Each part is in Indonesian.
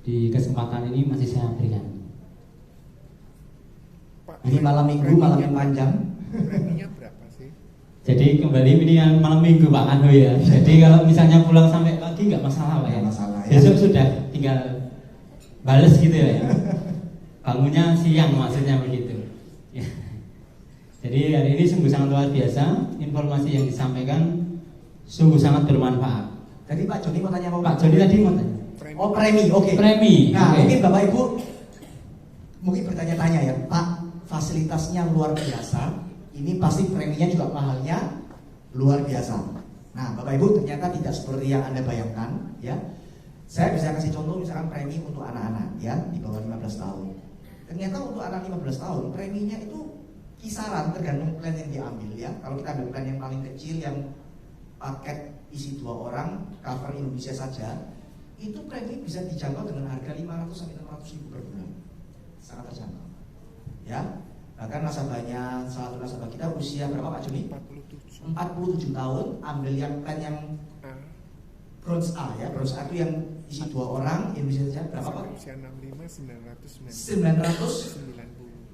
di kesempatan ini masih saya berikan. Pak, Ini malam minggu, malam yang panjang. Preminya berapa sih? Jadi kembali ini yang malam minggu Pak Anu ya. Jadi kalau misalnya pulang sampai pagi nggak masalah Pak ya. Nggak masalah ya. Besok sudah tinggal bales gitu ya. Bangunnya siang maksudnya begitu. Ya. Jadi hari ini sungguh sangat luar biasa. Informasi yang disampaikan sungguh sangat bermanfaat. Jadi Pak Joni mau tanya apa? Pak Joni tadi mau tanya. Oh, premi, oke. Premi. Nah, oke. mungkin Bapak Ibu mungkin bertanya-tanya ya, Pak, fasilitasnya luar biasa. Ini pasti preminya juga mahalnya luar biasa. Nah, Bapak Ibu ternyata tidak seperti yang Anda bayangkan, ya. Saya bisa kasih contoh misalkan premi untuk anak-anak ya di bawah 15 tahun. Ternyata untuk anak 15 tahun preminya itu kisaran tergantung plan yang diambil ya. Kalau kita ambil plan yang paling kecil yang paket isi 2 orang cover Indonesia saja, itu premi bisa dijangkau dengan harga 500 sampai 600 ribu per bulan. Sangat terjangkau. Ya. Bahkan nasabahnya, salah satu nasabah kita usia berapa Pak Joni? 47 tahun, ambil yang plan yang bronze A ya. Bronze A itu yang isi 2 orang Indonesia saja berapa Pak? Usia 65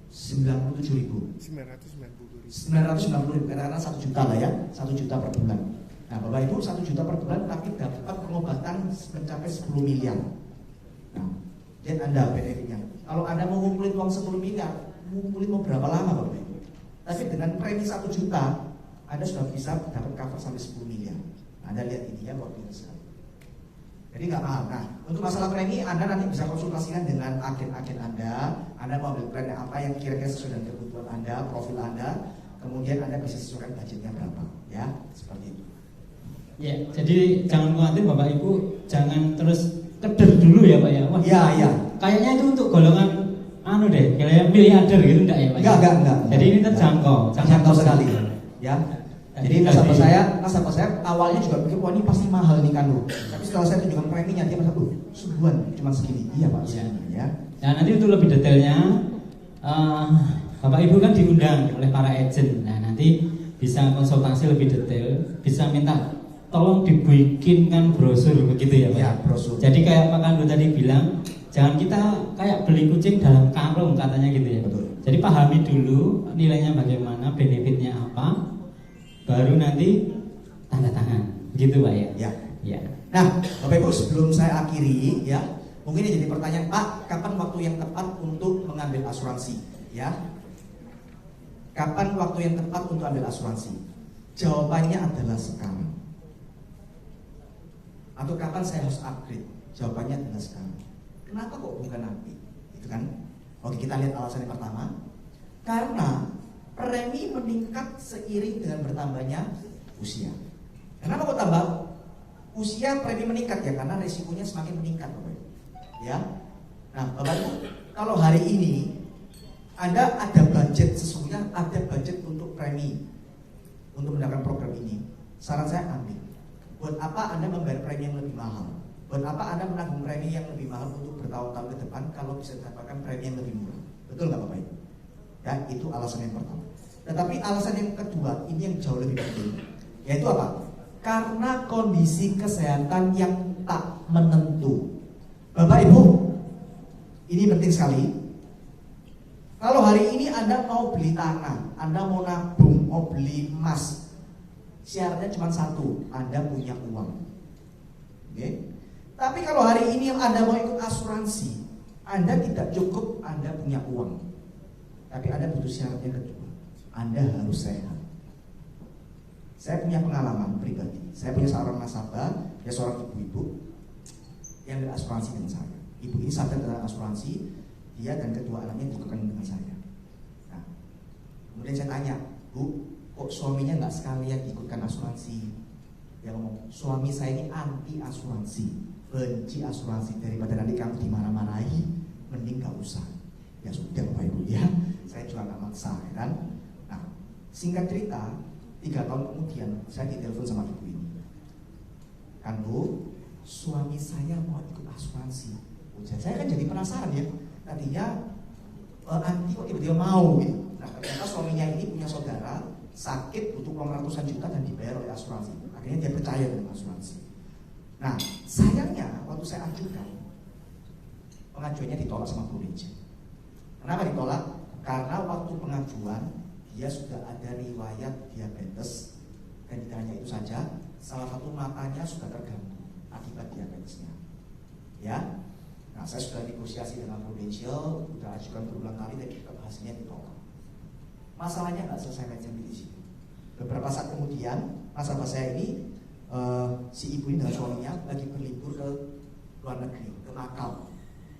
997 ribu. 990 ribu, katakanlah 1 juta lah ya, 1 juta per bulan. Nah Bapak Ibu 1 juta per bulan tapi dapat pengobatan mencapai 10 miliar. Nah, lihat Anda benefitnya. Kalau Anda mau ngumpulin uang 10 miliar, ngumpulin mau berapa lama Bapak Ibu? Tapi dengan premi 1 juta, Anda sudah bisa dapat cover sampai 10 miliar. Nah, Anda lihat ini ya, luar biasa. Jadi nggak mahal. Nah, untuk masalah premi Anda nanti bisa konsultasikan dengan agen-agen Anda. Anda mau ambil plan yang apa yang kira-kira sesuai dengan kebutuhan Anda, profil Anda. Kemudian Anda bisa sesuaikan budgetnya berapa, ya seperti itu. Ya, jadi jangan khawatir Bapak Ibu, jangan terus keder dulu ya Pak ya. Wah, Iya. Kayaknya itu untuk golongan anu deh, kayak miliarder gitu enggak ya Pak? Enggak. Jadi ini terjangkau, Terjangkau sekali. Ya. Jadi nasabah Jadi- saya awalnya juga pikir wah ini pasti mahal nih kan. Tapi setelah saya tunjukkan preminya dia merasa sebulan cuma segini. Iya Pak, Iya. segini ya. Nah nanti untuk lebih detailnya Bapak Ibu kan diundang oleh para agent. Nah nanti bisa konsultasi lebih detail, bisa minta tolong dibikinkan brosur begitu ya Pak. Ya, brosur. Jadi kayak Pak Kandu tadi bilang, jangan kita kayak beli kucing dalam karung katanya gitu ya. Betul. Jadi pahami dulu nilainya bagaimana, benefitnya apa, baru nanti tanda tangan, gitu Pak ya. Ya. Ya. Nah, Bapak Ibu sebelum saya akhiri ya, mungkin ini jadi pertanyaan Pak, kapan waktu yang tepat untuk mengambil asuransi? Ya. Kapan waktu yang tepat untuk ambil asuransi? Jawabannya adalah sekarang. Atau kapan saya harus upgrade? Jawabannya adalah sekarang. Kenapa kok bukan nanti? Itu kan? Oke, kita lihat alasan yang pertama. Karena premi meningkat seiring dengan bertambahnya usia. Kenapa kok tambah? Usia premi meningkat ya karena resikonya semakin meningkat Bapak Ibu. Ya. Nah, Bapak Ibu, kalau hari ini Anda ada budget sesungguhnya ada budget untuk premi untuk mendapatkan program ini. Saran saya ambil. Buat apa Anda membayar premi yang lebih mahal? Buat apa Anda menanggung premi yang lebih mahal untuk bertahun-tahun ke depan kalau bisa mendapatkan premi yang lebih murah? Betul nggak Bapak Ibu? Ya, itu alasan yang pertama. Tetapi alasan yang kedua, ini yang jauh lebih penting, yaitu apa? Karena kondisi kesehatan yang tak menentu. Bapak Ibu, ini penting sekali. Kalau hari ini Anda mau beli tanah, Anda mau nabung, mau beli emas, syaratnya cuma satu, Anda punya uang. Oke? Tapi kalau hari ini Anda mau ikut asuransi, Anda tidak cukup Anda punya uang. Tapi Anda butuh syarat yang kedua, Anda harus sehat. Saya punya pengalaman pribadi. Saya punya seorang nasabah, dia seorang ibu-ibu yang berasuransi dengan saya. Ibu ini sadar tentang asuransi, dia dan kedua anaknya diikutkan dengan saya. Nah, kemudian saya tanya, Bu, kok suaminya nggak sekalian ikutkan asuransi? Dia ngomong, suami saya ini anti asuransi, benci asuransi, daripada nanti kamu dimarah-marahi, mending gak usah. Ya sudah Bapak Ibu ya, saya juga nggak maksa ya kan. Nah, singkat cerita, 3 tahun kemudian saya ditelepon sama ibu ini. Kan Bu, suami saya mau ikut asuransi. Saya kan jadi penasaran ya. Tadinya anti kok tiba-tiba mau gitu. Nah, ternyata suaminya ini punya saudara sakit butuh uang ratusan juta dan dibayar oleh asuransi. Akhirnya dia percaya dengan asuransi. Nah, sayangnya waktu saya ajukan pengajuannya ditolak sama Prudential. Kenapa ditolak? Karena waktu pengajuan dia sudah ada riwayat diabetes, dan tidak hanya itu saja, salah satu matanya sudah terganggu akibat diabetesnya. Ya, nah saya sudah negosiasi dengan Prudential, sudah ajukan berulang kali, dan tetap hasilnya ditolak. Masalahnya nggak selesai sampai di situ. Beberapa saat kemudian, nasabah saya ini, si ibu ini dan suaminya lagi berlibur ke luar negeri, ke Macau,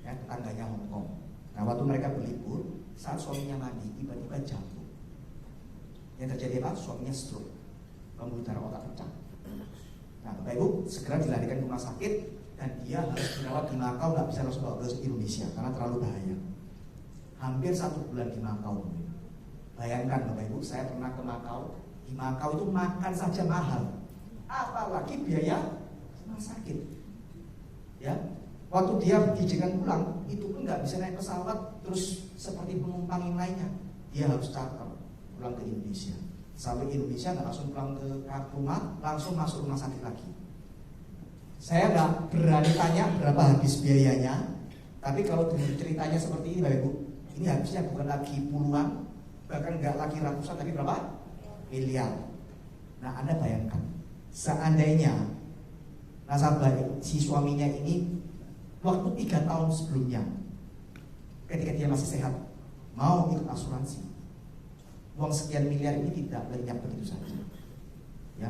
ya, tetangganya Hong Kong. Nah, waktu mereka berlibur, saat suaminya mandi, tiba-tiba jatuh. Yang terjadi apa? Suaminya stroke, pembuluh darah otak pecah. Nah, Bapak Ibu segera dilarikan ke rumah sakit, dan dia harus dirawat di Macau, nggak bisa langsung bawa ke Indonesia karena terlalu bahaya. Hampir 1 bulan di Macau. Bayangkan Bapak Ibu, saya pernah ke Macau. Di Macau itu makan saja mahal, apalagi biaya rumah sakit. Ya, waktu dia diizinkan pulang, itu pun nggak bisa naik pesawat terus seperti penumpang yang lainnya. Dia harus charter pulang ke Indonesia. Sampai Indonesia nggak langsung pulang ke rumah, langsung masuk rumah sakit lagi. Saya nggak berani tanya berapa habis biayanya, tapi kalau dengar ceritanya seperti ini Bapak Ibu, ini habisnya bukan lagi puluhan, bahkan nggak lagi ratusan, tapi berapa? Miliar. Nah, Anda bayangkan, seandainya nasabah si suaminya ini waktu 3 tahun sebelumnya, ketika dia masih sehat, mau ikut asuransi, uang sekian miliar ini tidak lenyap begitu saja. Ya,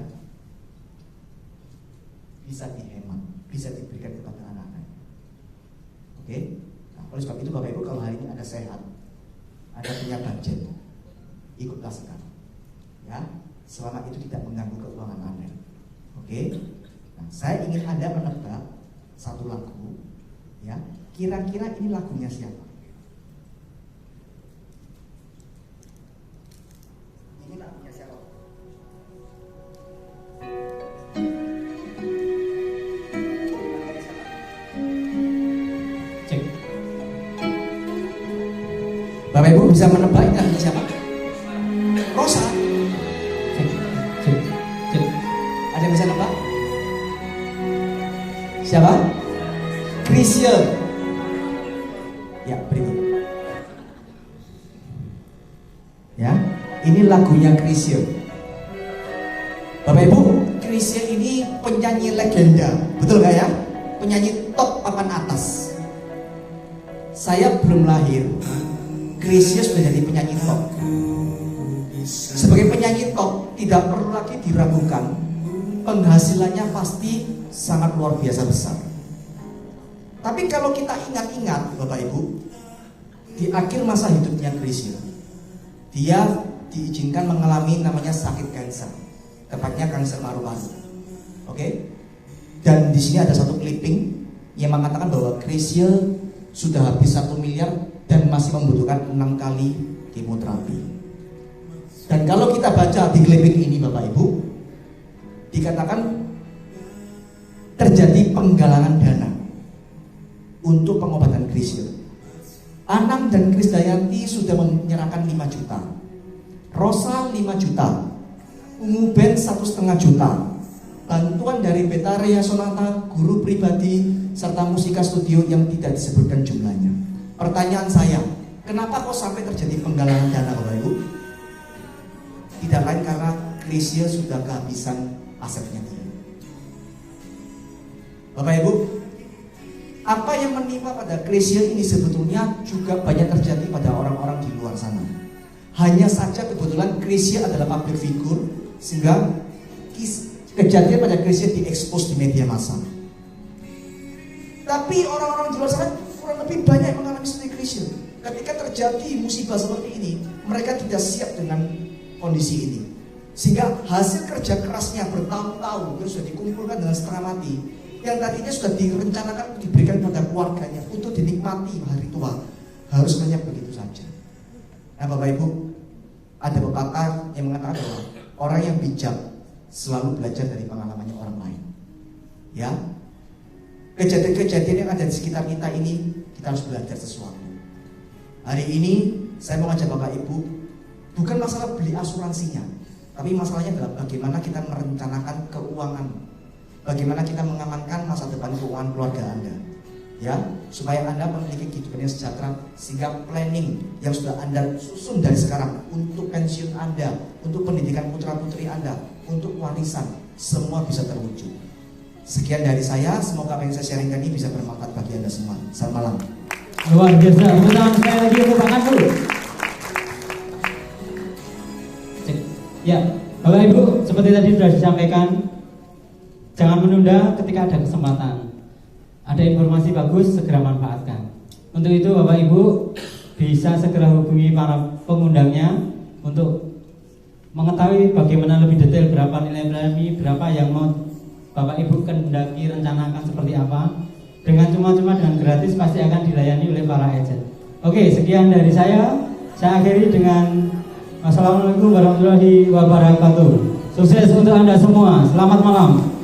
bisa dihemat, bisa diberikan kepada anak-anak. Oke? Nah, oleh sebab itu Bapak Ibu, kalau hari ini Anda sehat, Anda punya budget, ikutlah sekarang. Ya, selama itu tidak mengganggu keuangan Anda. Oke? Nah, saya ingin Anda menebak satu lagu. Ya, kira-kira ini lagunya siapa? Ini lagunya siapa? Cek. Bapak Ibu bisa menebak ini lagunya siapa? Rosa. Cek. Cek. Cek. Ada yang bisa nebak? Siapa? Chrisye. Ya, berikut. Ya, ini lagunya Chrisye. Bapak Ibu, Chrisye ini penyanyi legenda, betul gak ya? Penyanyi top papan atas. Saya belum lahir, Chrisye sudah jadi penyanyi top. Sebagai penyanyi top, tidak perlu lagi diragukan, penghasilannya pasti sangat luar biasa besar. Tapi kalau kita ingat-ingat Bapak Ibu, di akhir masa hidupnya Chrisye, dia diizinkan mengalami namanya sakit kanker, tepatnya kanker paru-paru. Oke? Dan di sini ada satu clipping yang mengatakan bahwa Chrisye sudah habis 1 miliar dan masih membutuhkan 6 kali kemoterapi. Dan kalau kita baca di clipping ini Bapak Ibu, dikatakan terjadi penggalangan dana untuk pengobatan Chrisye. Anang dan Krisdayanti sudah menyerahkan 5 juta, Rosa 5 juta, Ungu Ben 1,5 juta, bantuan dari Betarea Sonata, guru pribadi, serta musika studio yang tidak disebutkan jumlahnya. Pertanyaan saya, kenapa kok sampai terjadi penggalangan dana Bapak Ibu? Tidak lain karena Chrisye sudah kehabisan asetnya. Bapak Ibu, apa yang menimpa pada Chrisye ini sebetulnya juga banyak terjadi pada orang-orang di luar sana. Hanya saja kebetulan Chrisye adalah public figure, sehingga kejadian pada Chrisye diekspos di media massa. Tapi orang-orang di luar sana kurang lebih banyak mengalami seperti Chrisye. Ketika terjadi musibah seperti ini, mereka tidak siap dengan kondisi ini, sehingga hasil kerja kerasnya bertahun-tahun yang sudah dikumpulkan dengan setengah mati, yang tadinya sudah direncanakan diberikan pada keluarganya untuk dinikmati hari tua, harus lenyap begitu saja. Nah Bapak Ibu, ada pepatah yang mengatakan bahwa orang yang bijak selalu belajar dari pengalamannya orang lain. Ya, kejadian-kejadian yang ada di sekitar kita ini, kita harus belajar sesuatu. Hari ini saya mau ngajak Bapak Ibu, bukan masalah beli asuransinya, tapi masalahnya adalah bagaimana kita merencanakan keuangan, bagaimana kita mengamankan masa depan keuangan keluarga Anda. ya, supaya Anda memiliki kehidupan yang sejahtera, sehingga planning yang sudah Anda susun dari sekarang untuk pensiun Anda, untuk pendidikan putra-putri Anda, untuk warisan, semua bisa terwujud. Sekian dari saya, semoga apa yang saya sharingkan ini bisa bermanfaat bagi Anda semua. Selamat malam. Luar biasa, tepuk tangan sekali lagi untuk Pak Kasul. Ya, Bapak Ibu, seperti tadi sudah disampaikan, jangan menunda ketika ada kesempatan. Ada informasi bagus, segera manfaatkan. Untuk itu Bapak Ibu bisa segera hubungi para pengundangnya untuk mengetahui bagaimana lebih detail berapa nilai premi, berapa yang mau Bapak Ibu kendaki rencanakan seperti apa. Dengan cuma-cuma dan gratis pasti akan dilayani oleh para agent. Oke, sekian dari saya. Saya akhiri dengan Assalamualaikum warahmatullahi wabarakatuh. Sukses untuk Anda semua. Selamat malam.